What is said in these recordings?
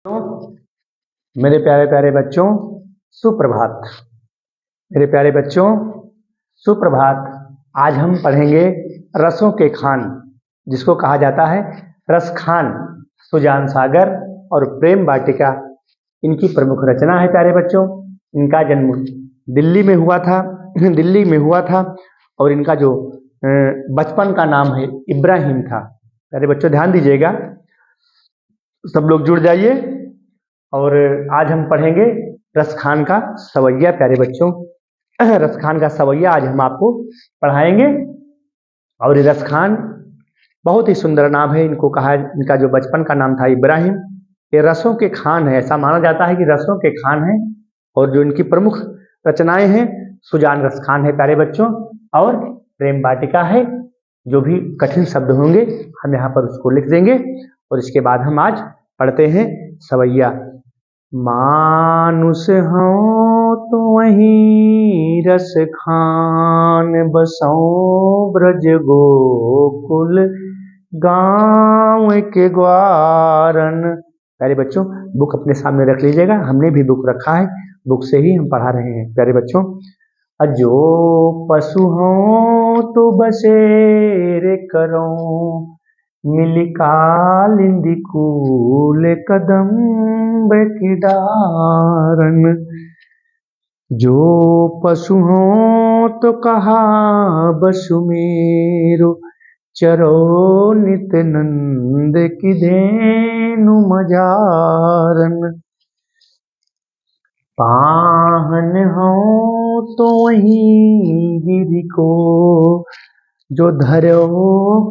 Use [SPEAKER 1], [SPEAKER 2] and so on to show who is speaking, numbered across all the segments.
[SPEAKER 1] तो मेरे प्यारे प्यारे बच्चों, सुप्रभात। मेरे प्यारे बच्चों, सुप्रभात। आज हम पढ़ेंगे रसों के खान, जिसको कहा जाता है रस खान। सुजान सागर और प्रेम वाटिका इनकी प्रमुख रचना है। प्यारे बच्चों, इनका जन्म दिल्ली में हुआ था और इनका जो बचपन का नाम है इब्राहिम था। प्यारे बच्चों ध्यान दीजिएगा, सब लोग जुड़ जाइए। और आज हम पढ़ेंगे रस खान का सवैया। प्यारे बच्चों, रस खान का सवैया आज हम आपको पढ़ाएंगे। और ये रस खान बहुत ही सुंदर नाम है। इनको कहा, इनका जो बचपन का नाम था इब्राहिम। ये रसों के खान है, ऐसा माना जाता है कि रसों के खान है। और जो इनकी प्रमुख रचनाएं हैं, सुजान रस खान है प्यारे बच्चों, और प्रेम वाटिका है। जो भी कठिन शब्द होंगे हम यहाँ पर उसको लिख देंगे। और इसके बाद हम आज पढ़ते हैं सवैया। मानुष हो तो वहीं रस खान, बसों ब्रज गोकुल गाँव के ग्वारन। प्यारे बच्चों, बुक अपने सामने रख लीजिएगा, हमने भी बुक रखा है, बुक से ही हम पढ़ा रहे हैं। प्यारे बच्चों, जो पशु हो तो बसेरे करो, मिली कालिंदी कूल कदम्ब की डारन। जो पशु हो तो कहा बसु मेरो, चरो नित नंद की धेनु मजारन। पाहन हो तो वहीं गिरि को, जो धरो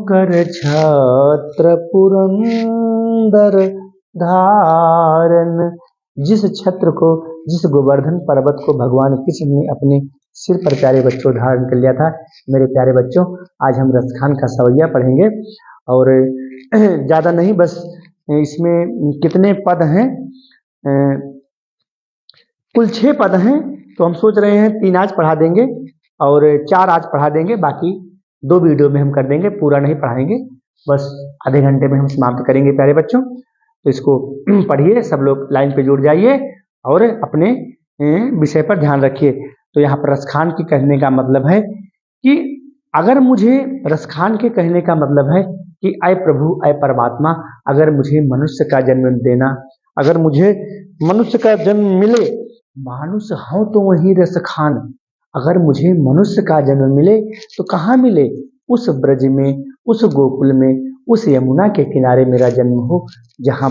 [SPEAKER 1] कर छत्र पुरंदर धारन। जिस छत्र को, जिस गोवर्धन पर्वत को भगवान कृष्ण ने अपने सिर पर प्यारे बच्चों धारण कर लिया था। मेरे प्यारे बच्चों, आज हम रस खान का सवैया पढ़ेंगे। और ज़्यादा नहीं, बस इसमें कितने पद हैं, कुल 6 पद हैं। तो हम सोच रहे हैं 3 आज पढ़ा देंगे और 4 आज पढ़ा देंगे। बाकी 2 वीडियो में हम कर देंगे, पूरा नहीं पढ़ाएंगे, बस आधे घंटे में हम समाप्त करेंगे प्यारे बच्चों। तो इसको पढ़िए, सब लोग लाइन पे जुड़ जाइए और अपने विषय पर ध्यान रखिए। तो यहाँ पर रसखान के कहने का मतलब है कि अगर मुझे, रसखान के कहने का मतलब है कि अय प्रभु, अय परमात्मा, अगर मुझे मनुष्य का जन्म देना, अगर मुझे मनुष्य का जन्म मिले, मानुष हो तो वही रस खान। अगर मुझे मनुष्य का जन्म मिले तो कहाँ मिले? उस ब्रज में, उस गोकुल में, उस यमुना के किनारे मेरा जन्म हो, जहाँ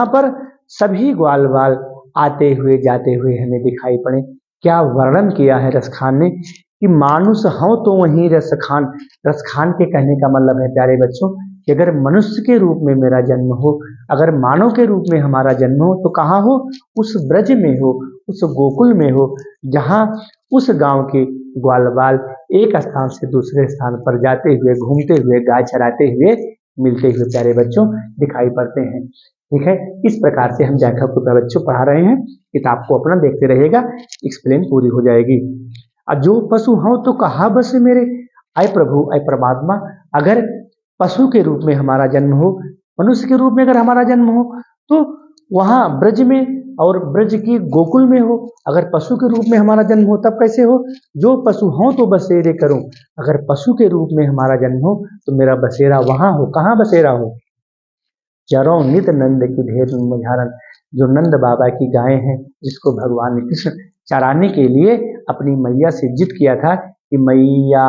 [SPEAKER 1] पर सभी ग्वाल बाल आते हुए जाते हुए हमें दिखाई पड़े। क्या वर्णन किया है रस खान ने कि मानुष हो तो वहीं रस खान। रस खान के कहने का मतलब है प्यारे बच्चों कि अगर मनुष्य के रूप में मेरा जन्म हो, अगर मानव के रूप में हमारा जन्म हो, तो कहाँ हो? उस ब्रज में हो, उस गोकुल में हो, जहाँ उस गांव के ग्वाल बाल एक स्थान से दूसरे स्थान पर जाते हुए, घूमते हुए, गाय चराते हुए, मिलते हुए प्यारे बच्चों दिखाई पड़ते हैं। ठीक है, इस प्रकार से हम जाखा को बच्चों पढ़ा रहे हैं। किताब को अपना देखते रहिएगा, एक्सप्लेन पूरी हो जाएगी। जो पशु हो तो कहा बस मेरे, अय प्रभु, अय परमात्मा, अगर पशु के रूप में हमारा जन्म हो, मनुष्य के रूप में अगर हमारा जन्म हो, तो वहाँ ब्रज में और ब्रज की गोकुल में हो। अगर पशु के रूप में हमारा जन्म हो तब कैसे हो? जो पशु हो तो बसेरे करूं। अगर पशु के रूप में हमारा जन्म हो तो मेरा बसेरा वहाँ हो। कहाँ बसेरा हो? चरो नित नंद की ढेर मझारन। जो नंद बाबा की गायें हैं, जिसको भगवान कृष्ण चराने के लिए अपनी मैया से जिद किया था कि मैया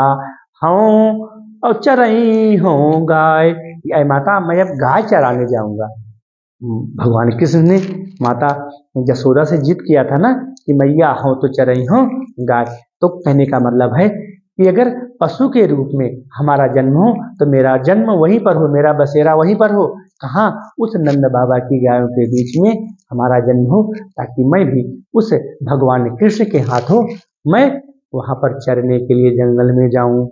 [SPEAKER 1] हूँ और चरई हो गाय, ऐ माता मैं अब गाय चराने जाऊंगा। भगवान कृष्ण ने माता यशोदा से जिद किया था ना कि मैया हो तो चरई हो गाय। तो कहने का मतलब है कि अगर पशु के रूप में हमारा जन्म हो तो मेरा जन्म वहीं पर हो, मेरा बसेरा वहीं पर हो। कहाँ? उस नंद बाबा की गायों के बीच में हमारा जन्म हो, ताकि मैं भी उस भगवान कृष्ण के हाथों मैं वहाँ पर चरने के लिए जंगल में जाऊं।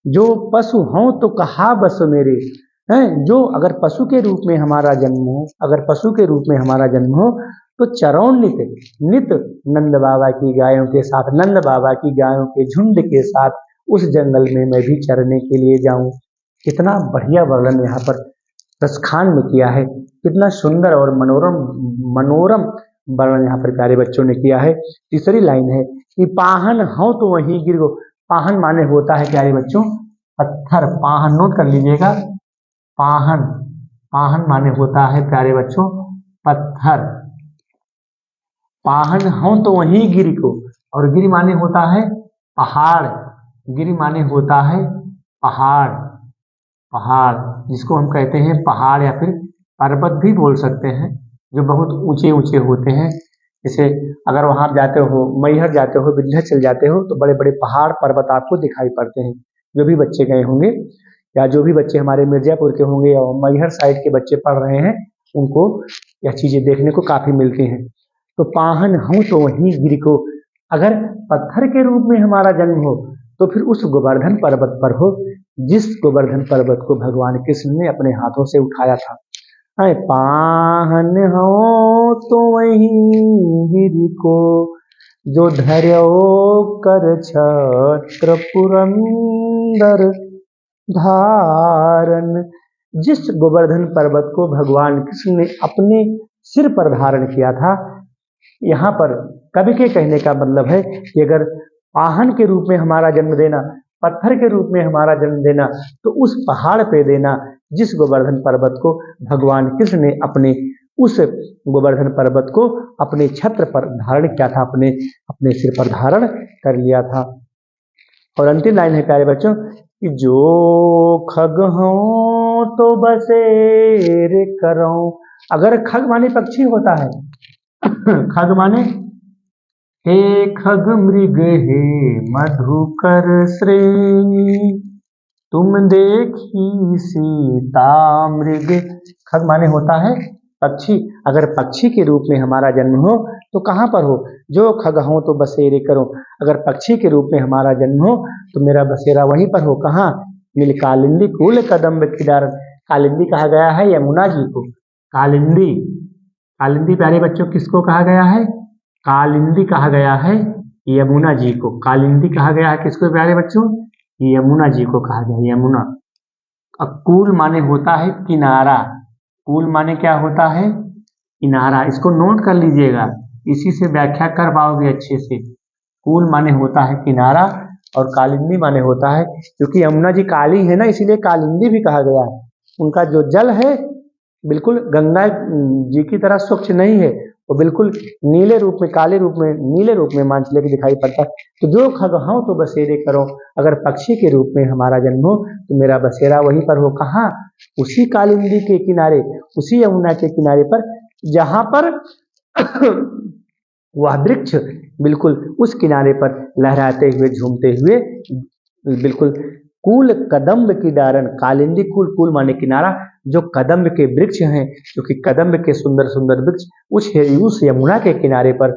[SPEAKER 1] जो पशु हो तो कहा बस मेरे हैं। जो अगर पशु के रूप में हमारा जन्म हो, अगर पशु के रूप में हमारा जन्म हो, तो चरौन नित नंद बाबा की गायों के साथ, नंद बाबा की गायों के झुंड के साथ उस जंगल में मैं भी चरने के लिए जाऊं। कितना बढ़िया वर्णन यहाँ पर रसखान में किया है। कितना सुंदर और मनोरम मनोरम वर्णन यहाँ पर प्यारे बच्चों ने किया है। तीसरी लाइन है कि पाहन हो तो वहीं गिर गो। पाहन माने होता है प्यारे बच्चों पत्थर। पाहन नोट कर लीजिएगा। पाहन पाहन माने होता है प्यारे बच्चों पत्थर। पाहन हो तो वहीं गिर को, और गिर माने होता है पहाड़। गिर माने होता है पहाड़। पहाड़ जिसको हम कहते हैं पहाड़ या फिर पर्वत भी बोल सकते हैं, जो बहुत ऊंचे ऊंचे होते हैं। जैसे अगर वहां जाते हो, मैहर जाते हो, विंध्याचल जाते हो, तो बड़े बड़े पहाड़ पर्वत आपको दिखाई पड़ते हैं। जो भी बच्चे गए होंगे या जो भी बच्चे हमारे मिर्जापुर के होंगे या मैहर साइड के बच्चे पढ़ रहे हैं, उनको यह चीजें देखने को काफी मिलती हैं। तो पाहन हो तो वहीं गिर को, अगर पत्थर के रूप में हमारा जन्म हो तो फिर उस गोवर्धन पर्वत पर हो, जिस गोवर्धन पर्वत को भगवान कृष्ण ने अपने हाथों से उठाया था। अरे पाहन हो तो वहीं गिर को, जो धर्यो कर छत्र पुरंदर धारण। जिस गोवर्धन पर्वत को भगवान कृष्ण ने अपने सिर पर धारण किया था। यहाँ पर कवि के कहने का मतलब है कि अगर पाहन के रूप में हमारा जन्म देना, पत्थर के रूप में हमारा जन्म देना, तो उस पहाड़ पे देना जिस गोवर्धन पर्वत को भगवान कृष्ण ने अपने उस गोवर्धन पर्वत को अपने छत्र पर धारण किया था, अपने अपने सिर पर धारण कर लिया था। और अंतिम लाइन है प्यारे बच्चों कि जो खग हो तो बसेर करो। अगर खग माने पक्षी होता है खग माने हे खग मृग हे मधुकर श्रेणी, तुम देखी सीता मृग। खग माने होता है पक्षी। अगर पक्षी के रूप में हमारा जन्म हो तो कहाँ पर हो? जो खग हो तो बसेरे करो। अगर पक्षी के रूप में हमारा जन्म हो तो मेरा बसेरा वहीं पर हो। कहाँ? नील कालिंदी कूल कदम्ब किदार। कालिंदी कहा गया है यमुना जी को। कालिंदी कालिंदी प्यारे बच्चों किसको कहा गया है? कालिंदी कहा गया है यमुना जी को। कालिंदी कहा गया है किसको प्यारे बच्चों? यमुना जी को कहा गया, यमुना। अब कूल माने होता है किनारा। कूल माने क्या होता है? किनारा। इसको नोट कर लीजिएगा, इसी से व्याख्या कर पाओगे अच्छे से। कूल माने होता है किनारा और कालिंदी माने होता है, क्योंकि यमुना जी काली है ना, इसीलिए कालिंदी भी कहा गया है। उनका जो जल है बिल्कुल गंगा जी की तरह स्वच्छ नहीं है, वो बिल्कुल नीले रूप में, काले रूप में, नीले रूप में मानचले के दिखाई पड़ता है। तो जो खग हो तो बसेरे करो। अगर पक्षी के रूप में हमारा जन्म हो तो मेरा बसेरा वहीं पर हो। कहाँ? उसी कालिंदी के किनारे, उसी यमुना के किनारे पर, जहाँ पर वह वृक्ष बिल्कुल उस किनारे पर लहराते हुए, झूमते हुए, बिल्कुल कूल कदम्ब की डारण। कालिंदी कूल, कूल माने किनारा, जो कदम्ब के वृक्ष हैं, क्योंकि कदम्ब के सुंदर सुंदर वृक्ष उस यमुना के किनारे पर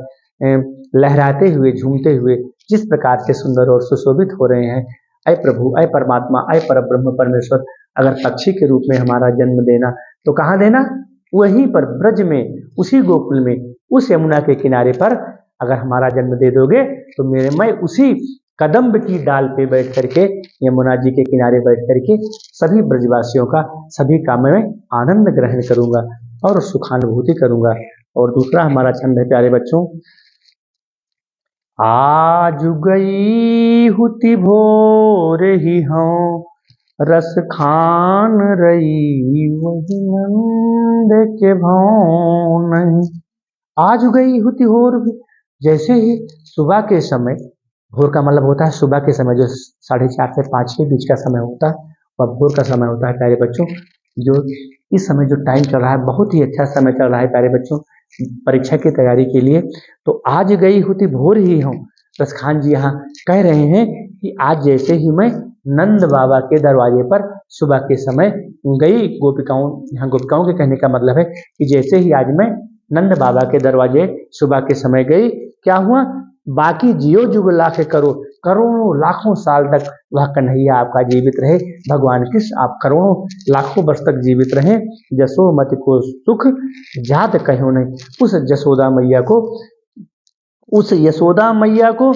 [SPEAKER 1] लहराते हुए, झूमते हुए जिस प्रकार से सुंदर और सुशोभित हो रहे हैं। अय प्रभु, अय परमात्मा, अय परब्रह्म परमेश्वर, अगर पक्षी के रूप में हमारा जन्म देना तो कहाँ देना? वहीं पर ब्रज में, उसी गोकुल में, उस यमुना के किनारे पर अगर हमारा जन्म दे दोगे तो मैं उसी कदम्ब की डाल पे बैठ करके, यमुना जी के किनारे बैठ करके सभी ब्रजवासियों का, सभी का मैं आनंद ग्रहण करूंगा और सुखानुभूति करूंगा। और दूसरा हमारा छंद है प्यारे बच्चों, आज गई हुति भोर ही हूँ, रस खान रही वही नंद के भाव नहीं। आज गई हुति भोर भी, जैसे ही सुबह के समय, भोर का मतलब होता है सुबह के समय, जो 4:30 से 5 के बीच का समय होता है वह भोर का समय होता है प्यारे बच्चों। जो इस समय जो टाइम चल रहा है, बहुत ही अच्छा समय चल रहा है प्यारे बच्चों परीक्षा की तैयारी के लिए। तो आज गई हुति भोर ही हूँ, रसखान जी यहाँ कह रहे हैं कि आज जैसे ही मैं नंद बाबा के दरवाजे पर सुबह के समय गई, गोपिकाओं, यहाँ गोपिकाओं के कहने का मतलब है कि जैसे ही आज मैं नंद बाबा के दरवाजे सुबह के समय गई, क्या हुआ? बाकी जियो जुग लाख करो, करोड़ों लाखों साल तक वह कन्हैया आपका जीवित रहे, भगवान कृष्ण आप करोड़ों लाखों वर्ष तक जीवित रहे। जसोमति को सुख जात कहो नहीं। उस जसोदा मैया को, उस यशोदा मैया को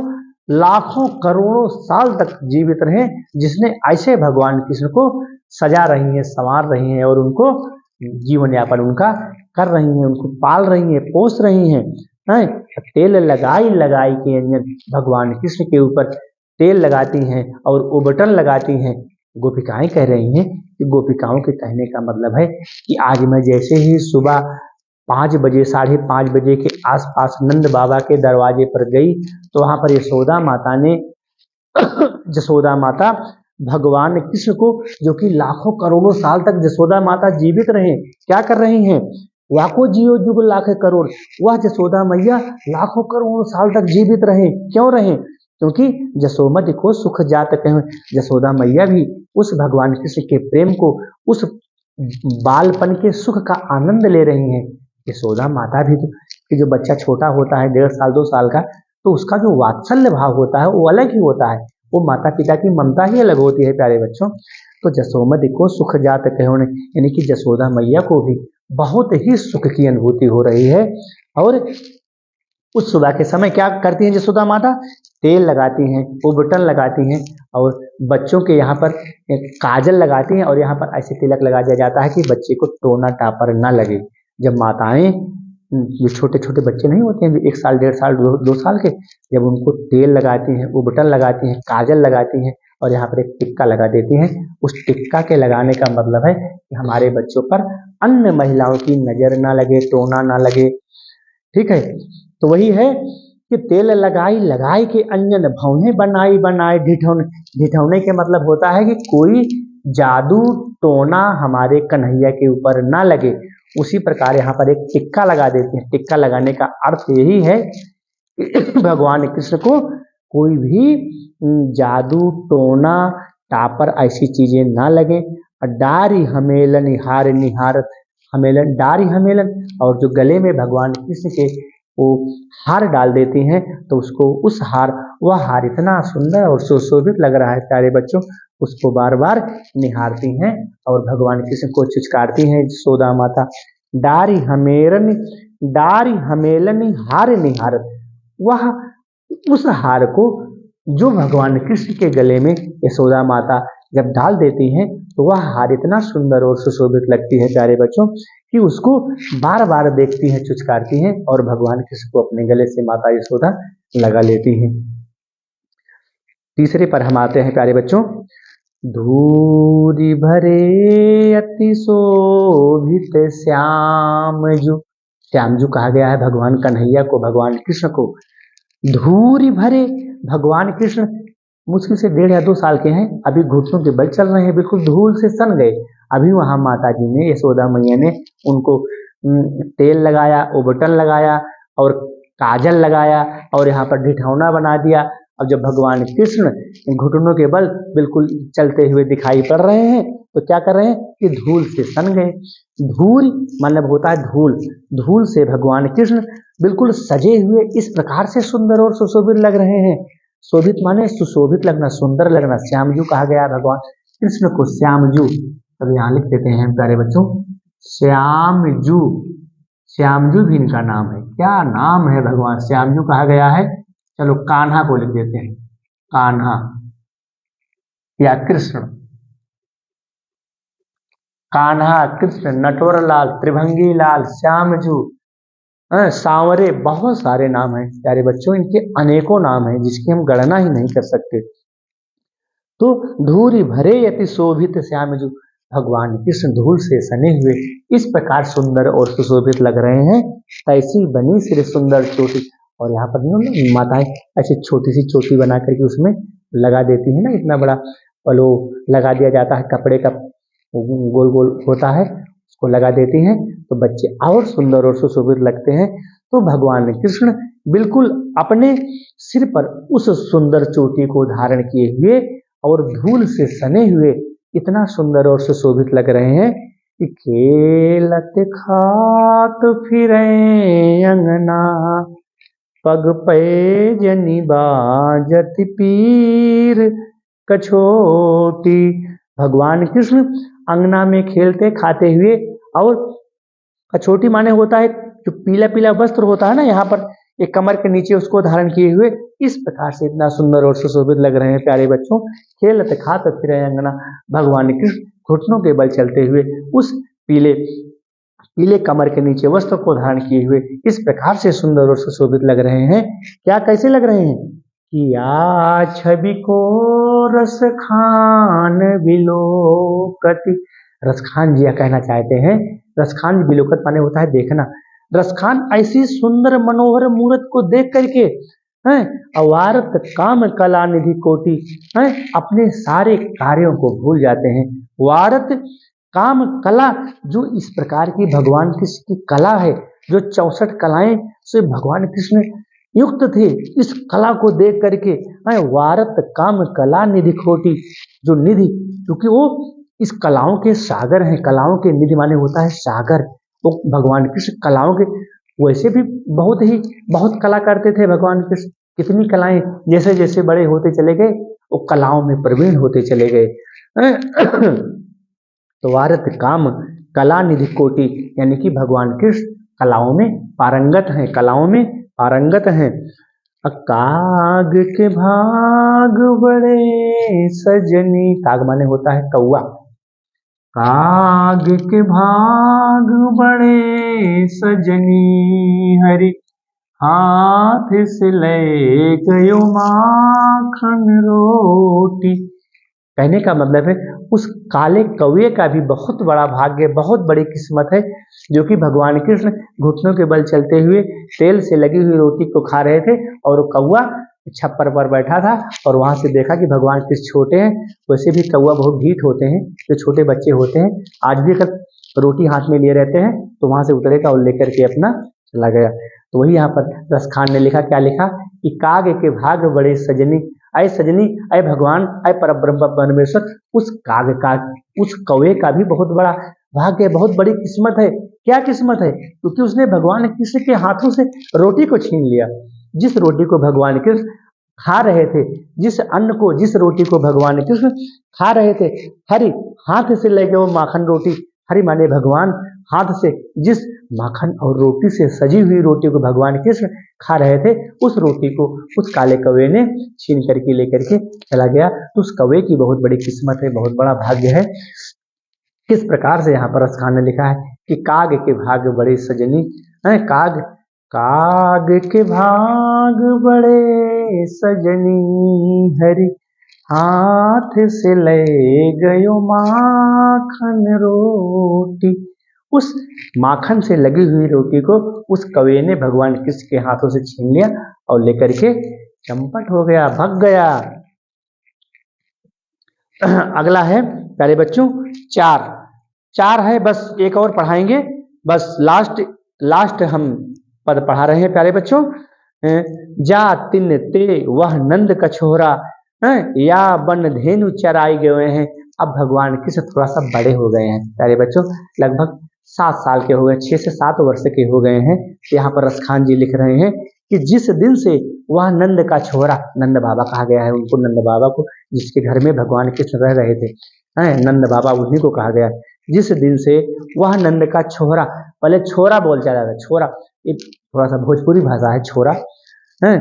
[SPEAKER 1] लाखों करोड़ों साल तक जीवित रहे, जिसने ऐसे भगवान कृष्ण को सजा रही हैं, संवार रही हैं और उनको जीवन यापन उनका कर रही हैं, उनको पाल रही हैं, पोस रही हैं। तेल लगाई लगाई के अंजन भगवान कृष्ण के ऊपर तेल लगाती हैं और उबटन लगाती हैं। गोपिकाएं कह रही हैं कि गोपिकाओं के कहने का मतलब है कि आज मैं जैसे ही सुबह 5 बजे 5:30 बजे के आसपास नंद बाबा के दरवाजे पर गई तो वहां पर जसोदा माता भगवान कृष्ण को, जो कि लाखों करोड़ों साल तक जसोदा माता जीवित रहे, क्या कर रही हैं? लाखों जियो जुग लाख करोड़, वह जसोदा मैया लाखों करोड़ों साल तक जीवित रहे। क्यों रहे? क्योंकि जसोमति को सुख जात कहें। जसोदा मैया भी उस भगवान कृष्ण के प्रेम को, उस बालपन के सुख का आनंद ले रही हैं। यशोदा माता भी तो, कि जो बच्चा छोटा होता है 1.5 साल 2 साल का, तो उसका जो वात्सल्य भाव होता है वो अलग ही होता है, वो माता पिता की ममता ही अलग होती है प्यारे बच्चों। तो जसोमति को सुख जात कहो, यानी कि जसोदा मैया को भी बहुत ही सुख की अनुभूति हो रही है। और उस सुबह के समय क्या करती हैं जसोदा माता? तेल लगाती हैं, उबटन लगाती हैं और बच्चों के यहाँ पर काजल लगाती हैं और यहाँ पर ऐसे तिलक लगा दिया जाता है कि बच्चे को टोना टापर ना लगे। जब माताएं, जो छोटे छोटे बच्चे नहीं होते हैं 1 साल 1.5 साल 2 साल के, जब उनको तेल लगाती हैं, उबटन लगाती हैं, काजल लगाती हैं और यहाँ पर एक टिक्का लगा देती हैं, उस टिक्का के लगाने का मतलब है कि हमारे बच्चों पर अन्य महिलाओं की नजर ना लगे, टोना ना लगे। ठीक है, तो वही है कि तेल लगाई लगाई के अंजन भौहें बनाई बनाए ढिठौने। ढिठौने के मतलब होता है कि कोई जादू टोना हमारे कन्हैया के ऊपर ना लगे। उसी प्रकार यहाँ पर एक टिक्का लगा देते हैं। टिक्का लगाने का अर्थ यही है कि भगवान कृष्ण को कोई भी जादू टोना टापर ऐसी चीजें ना लगे। डारी हमेलन हार निहारत, हमेलन डारी हमेलन, और जो गले में भगवान कृष्ण के वो हार डाल देती हैं तो उसको वह हार इतना सुंदर और सुशोभित लग रहा है प्यारे बच्चों, उसको बार बार निहारती हैं और भगवान कृष्ण को चिचकारती हैं यशोदा माता। डारी हमेलन हार निहारत, वह उस हार को जो भगवान कृष्ण के गले में यशोदा माता जब डाल देती हैं तो वह हार इतना सुंदर और सुशोभित लगती है प्यारे बच्चों कि उसको बार बार देखती हैं, चुचकारती हैं और भगवान कृष्ण को अपने गले से माता यशोदा लगा लेती हैं। तीसरे पर हम आते हैं प्यारे बच्चों। धूरी भरे अति शोभित श्यामजू, श्यामजू कहा गया है भगवान कन्हैया को, भगवान कृष्ण को। धूरी भरे, भगवान कृष्ण मुश्किल से 1.5 या 2 साल के हैं, अभी घुटनों के बल चल रहे हैं, बिल्कुल धूल से सन गए। अभी वहां माता जी ने, यशोदा मैया ने उनको तेल लगाया, उबटन लगाया और काजल लगाया और यहाँ पर ढिठौना बना दिया। अब जब भगवान कृष्ण घुटनों के बल बिल्कुल चलते हुए दिखाई पड़ रहे हैं तो क्या कर रहे हैं कि धूल से सन गए। धूल मतलब होता है धूल, धूल से भगवान कृष्ण बिल्कुल सजे हुए इस प्रकार से सुंदर और सुशोभित लग रहे हैं। शोभित माने सुशोभित लगना, सुंदर लगना। श्यामजू कहा गया भगवान कृष्ण को, श्यामजू। अब यहाँ लिख देते हैं प्यारे बच्चों, श्यामजू। श्यामजू भी इनका नाम है। क्या नाम है भगवान श्यामजू कहा गया है। चलो कान्हा को लिख देते हैं, कान्हा या कृष्ण। कान्हा, कृष्ण, नटवर लाल, त्रिभंगी लाल, श्यामजू, सांवरे, बहुत सारे नाम हैं प्यारे बच्चों, इनके अनेकों नाम हैं जिसकी हम गणना ही नहीं कर सकते। तो धूरी भरे अति शोभित श्यामजू, भगवान कृष्ण धूल से सने हुए इस प्रकार सुंदर और सुशोभित लग रहे हैं। तैसी बनी सिर सुंदर चोटी, और यहाँ पर माताएं ऐसी छोटी सी चोटी बना करके उसमें लगा देती है ना, इतना बड़ा पलो लगा दिया जाता है, कपड़े का गोल गोल होता है, उसको लगा देती हैं तो बच्चे और सुंदर और सुशोभित लगते हैं। तो भगवान कृष्ण बिल्कुल अपने सिर पर उस सुंदर चोटी को धारण किए हुए और धूल से सने हुए इतना सुंदर और सुशोभित लग रहे हैं कि खेलत खात फिरे अंगना, पग पे जनी बाजत पीर कछोटी। भगवान कृष्ण अंगना में खेलते खाते हुए, और कछोटी माने होता है जो पीला पीला वस्त्र होता है ना, यहाँ पर एक कमर के नीचे उसको धारण किए हुए इस प्रकार से इतना सुंदर और सुशोभित लग रहे हैं प्यारे बच्चों। खेलत खात फिरे अंगना, भगवान कृष्ण घुटनों के बल चलते हुए उस पीले पीले कमर के नीचे वस्त्र को धारण किए हुए इस प्रकार से सुंदर और सुशोभित लग रहे हैं। क्या कैसे लग रहे हैं कि आ छवि को रस खान विलोकति। रसखान जी कहना चाहते हैं, रसखान विलोकत माने होता है देखना। रसखान ऐसी सुंदर मनोहर मूर्त को देख करके हैं अवारत काम कला निधि कोटि हैं अपने सारे कार्यों को भूल जाते हैं। वारत काम कला, जो इस प्रकार की भगवान कृष्ण की कला है, जो 64 कलाएं से भगवान कृष्ण युक्त थे, इस कला को देख करके वारत काम कला निधि खोटी, जो निधि, क्योंकि वो इस कलाओं के सागर हैं। कलाओं के निधि माने होता है सागर। वो भगवान कृष्ण कलाओं के, वैसे भी बहुत कला करते थे भगवान कृष्ण। कितनी कलाएं, जैसे जैसे बड़े होते चले गए वो कलाओं में प्रवीण होते चले गए। तो वारत काम कला निधि कोटि, यानी कि भगवान कृष्ण कलाओं में पारंगत हैं, कलाओं में पारंगत हैं। काग के भाग बड़े सजनी, काग माने होता है कौआ। काग के भाग बड़े सजनी हरि हाथ से ले गयो माखन रोटी। कहने का मतलब है उस काले कौवे का भी बहुत बड़ा भाग्य, बहुत बड़ी किस्मत है, जो कि भगवान कृष्ण घुटनों के बल चलते हुए तेल से लगी हुई रोटी को खा रहे थे और कौवा छप्पर पर बैठा था और वहां से देखा कि भगवान कृष्ण छोटे हैं। वैसे भी कौवा बहुत ढीठ होते हैं, जो छोटे बच्चे होते हैं, आज भी अगर रोटी हाथ में लिए रहते हैं तो वहां से उतरेगा और लेकर के अपना चला गया। तो वही यहाँ पर रसखान ने लिखा, क्या लिखा कि काग के भाग बड़े सजनी, अय सजनी, अय भगवान, अय परब्रह्म परमेश्वर, उस काग का, उस कौवे का भी बहुत बड़ा भाग्य, बहुत बड़ी किस्मत है। क्या किस्मत है? क्योंकि उसने भगवान कृष्ण के हाथों से रोटी को छीन लिया। जिस रोटी को भगवान कृष्ण खा रहे थे, जिस अन्न को, जिस रोटी को भगवान कृष्ण खा रहे थे, हरि हाथ से ले गए वो माखन रोटी। हरि माने भगवान, हाथ से जिस माखन और रोटी से सजी हुई रोटी को भगवान कृष्ण खा रहे थे, उस रोटी को उस काले कौवे ने छीन करके लेकर के चला गया। तो उस कौवे की बहुत बड़ी किस्मत है, बहुत बड़ा भाग्य है। किस प्रकार से यहाँ पर रसखान ने लिखा है कि काग के भाग बड़े सजनी, काग, काग के भाग बड़े सजनी हरि हाथ से ले गयो माखन रोटी। उस माखन से लगी हुई रोटी को उस कौवे ने भगवान कृष्ण के हाथों से छीन लिया और लेकर के चंपट हो गया, भग गया। अगला है प्यारे बच्चों चार है, बस एक और पढ़ाएंगे, बस लास्ट हम पद पढ़ा रहे हैं प्यारे बच्चों। जा तिन ते वह नंद कछोरा, या बन धेनु चराई गए हैं। अब भगवान कृष्ण थोड़ा सा बड़े हो गए हैं प्यारे बच्चों, लगभग 7 साल के हो गए, 6 से 7 वर्ष के हो गए हैं। यहाँ पर रसखान जी लिख रहे हैं कि जिस दिन से वह नंद का छोरा, नंद बाबा कहा गया है उनको, नंद बाबा को, जिसके घर में भगवान कृष्ण रह रहे थे, नंद बाबा उन्हीं को कहा गया। जिस दिन से वह नंद का छोरा, पहले छोरा बोल चला था, छोरा ये थोड़ा सा भोजपुरी भाषा है, छोरा है।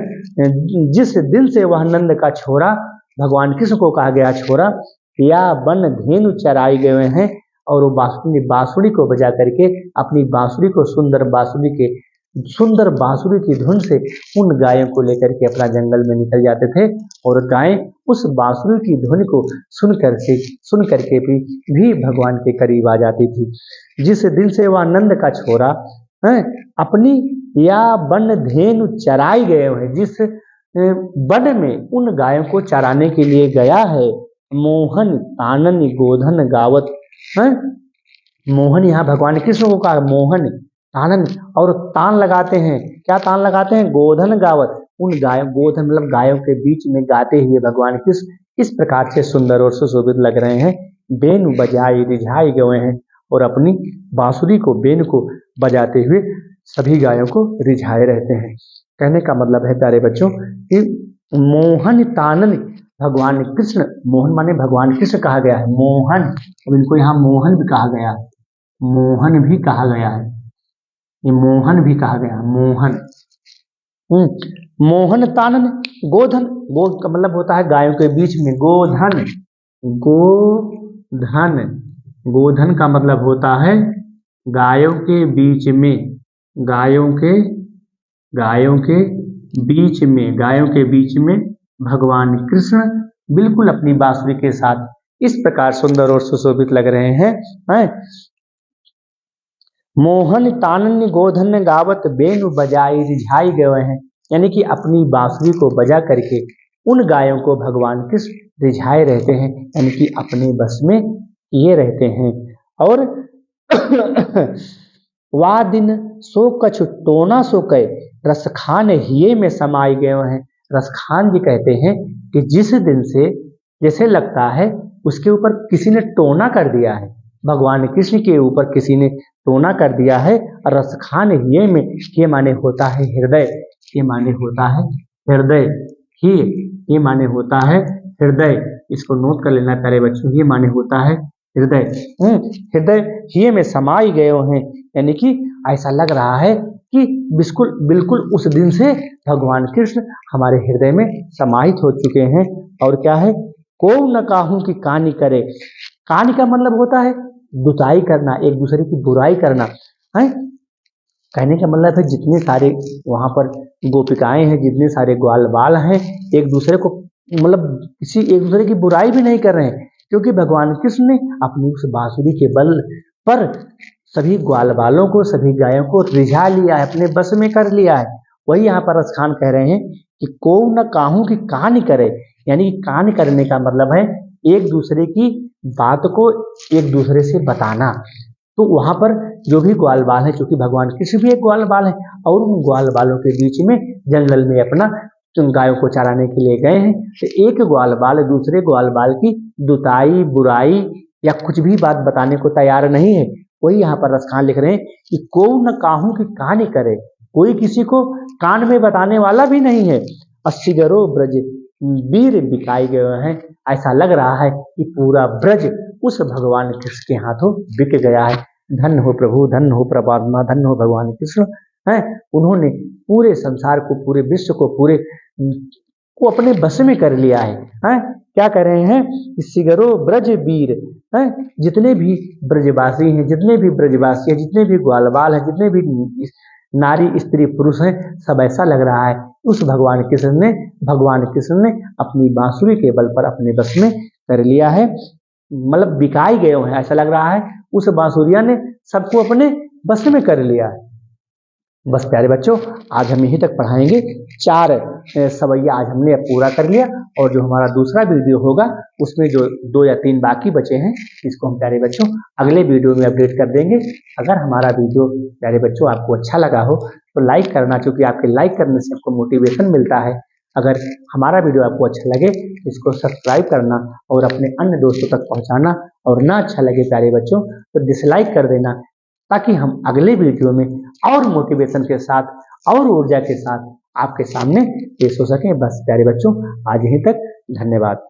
[SPEAKER 1] जिस दिन से वह नंद का छोरा, भगवान कृष्ण को कहा गया छोरा, या बन धेनु चराई गए हैं, और वो बांसुरी को बजा करके अपनी बांसुरी को सुंदर बांसुरी की धुन से उन गायों को लेकर के अपना जंगल में निकल जाते थे, और गायें उस बांसुरी की धुन को सुन करके भी भगवान के करीब आ जाती थी। जिस दिन से वह नंद का छोरा है अपनी या बन धेनु चराई गए हैं, जिस वन में उन गायों को चराने के लिए गया है, मोहन तानन गोधन गावत है। मोहन यहाँ भगवान कृष्ण को कहा, मोहन तानन, और तान लगाते हैं, क्या तान लगाते हैं? गोधन गावत, उन गायों, गोधन मतलब गायों के बीच में गाते हुए भगवान कृष्ण इस प्रकार से सुंदर और सुशोभित लग रहे हैं। बेनु बजाई रिझाई गए हैं, और अपनी बांसुरी को, बेन को बजाते हुए सभी गायों को रिझाए रहते हैं। कहने का मतलब है प्यारे बच्चों कि मोहन तानन, भगवान कृष्ण, मोहन माने भगवान कृष्ण कहा गया है, मोहन, अब इनको यहाँ मोहन भी कहा गया, मोहन भी कहा गया है, ये मोहन भी कहा गया, मोहन। मोहन तानन गोधन, गो का मतलब होता है गायों के बीच में, गोधन, गोधन, गोधन का मतलब होता है गायों के बीच में, गायों के गायों के गायों के बीच में भगवान कृष्ण बिल्कुल अपनी बांसुरी के साथ इस प्रकार सुंदर और सुशोभित लग रहे हैं। मोहन तानन्य गोधन्य गावत बेनु बजाई रिझाई गए हैं, यानी कि अपनी बांसुरी को बजा करके उन गायों को भगवान कृष्ण रिझाए रहते हैं, यानी कि अपने बस में ये रहते हैं। और वा दिन सो कछु टोना सो कय रस खान हिये में समाई गए हैं। रसखान जी कहते हैं कि जिस दिन से जैसे लगता है उसके ऊपर किसी ने टोना कर दिया है, भगवान कृष्ण के ऊपर किसी ने टोना कर दिया है। और रसखान हिये में, ये माने होता है हृदय, ये माने होता है हृदय ही, ये माने होता है हृदय। इसको नोट कर लेना प्यारे बच्चों, ये माने होता है हृदय। हृदय हिये में समाई गए हैं, यानी कि ऐसा लग रहा है कि बिल्कुल बिल्कुल उस दिन से भगवान कृष्ण हमारे हृदय में समाहित हो चुके हैं। और क्या है, को न काहू की कानी करे। कानी का मतलब होता है दुताई करना, एक दूसरे की बुराई करना है। कहने का मतलब है जितने सारे वहां पर गोपिकाएं हैं, जितने सारे ग्वाल बाल हैं, एक दूसरे को मतलब किसी एक दूसरे की बुराई भी नहीं कर रहे हैं, क्योंकि भगवान कृष्ण ने अपनी उस बांसुरी के बल पर सभी ग्वाल बालों को, सभी गायों को रिझा लिया है, अपने बस में कर लिया है। वही यहाँ पर रसखान कह रहे हैं कि को न काहू की कान करे, यानी कि कान करने का मतलब है एक दूसरे की बात को एक दूसरे से बताना। तो वहां पर जो भी ग्वाल बाल है, चूंकि भगवान कृष्ण भी एक ग्वाल बाल है, और उन ग्वाल बालों के बीच में जंगल में अपना गायों को चराने के लिए गए हैं, तो एक ग्वाल बाल दूसरे ग्वाल बाल की दुताई, बुराई या कुछ भी बात बताने को तैयार नहीं है। वही यहाँ पर रसखान लिख रहे हैं कि को न काहू की कहानी करे, कोई किसी को कान में बताने वाला भी नहीं है। अस्सीगरो ब्रज वीर बिकाई गए हैं, ऐसा लग रहा है कि पूरा ब्रज उस भगवान कृष्ण के हाथों बिक गया है। धन हो प्रभु, धन हो परमात्मा, धन हो भगवान कृष्ण हैं। उन्होंने पूरे संसार को, पूरे विश्व को, पूरे को अपने बस में कर लिया है। क्या कर रहे हैं, सिगरो ब्रज वीर हैं, जितने भी ब्रजवासी हैं, जितने भी ब्रजवासी हैं, जितने भी ग्वालबाल हैं, जितने भी नारी स्त्री पुरुष हैं, सब ऐसा लग रहा है उस भगवान कृष्ण ने अपनी बांसुरी के बल पर अपने बस में कर लिया है, मतलब बिकाई गए हैं। ऐसा लग रहा है उस बांसुरिया ने सबको अपने बस में कर लिया है। बस प्यारे बच्चों, आज हम यहीं तक पढ़ाएंगे। 4 सवैया आज हमने पूरा कर लिया, और जो हमारा दूसरा वीडियो होगा उसमें जो 2 या 3 बाकी बचे हैं, इसको हम प्यारे बच्चों अगले वीडियो में अपडेट कर देंगे। अगर हमारा वीडियो प्यारे बच्चों आपको अच्छा लगा हो तो लाइक करना, क्योंकि आपके लाइक करने से आपको मोटिवेशन मिलता है। अगर हमारा वीडियो आपको अच्छा लगे इसको सब्सक्राइब करना और अपने अन्य दोस्तों तक पहुँचाना, और ना अच्छा लगे प्यारे बच्चों तो डिसलाइक कर देना, ताकि हम अगले वीडियो में और मोटिवेशन के साथ और ऊर्जा के साथ आपके सामने पेश हो सकें। बस प्यारे बच्चों, आज यहीं तक, धन्यवाद।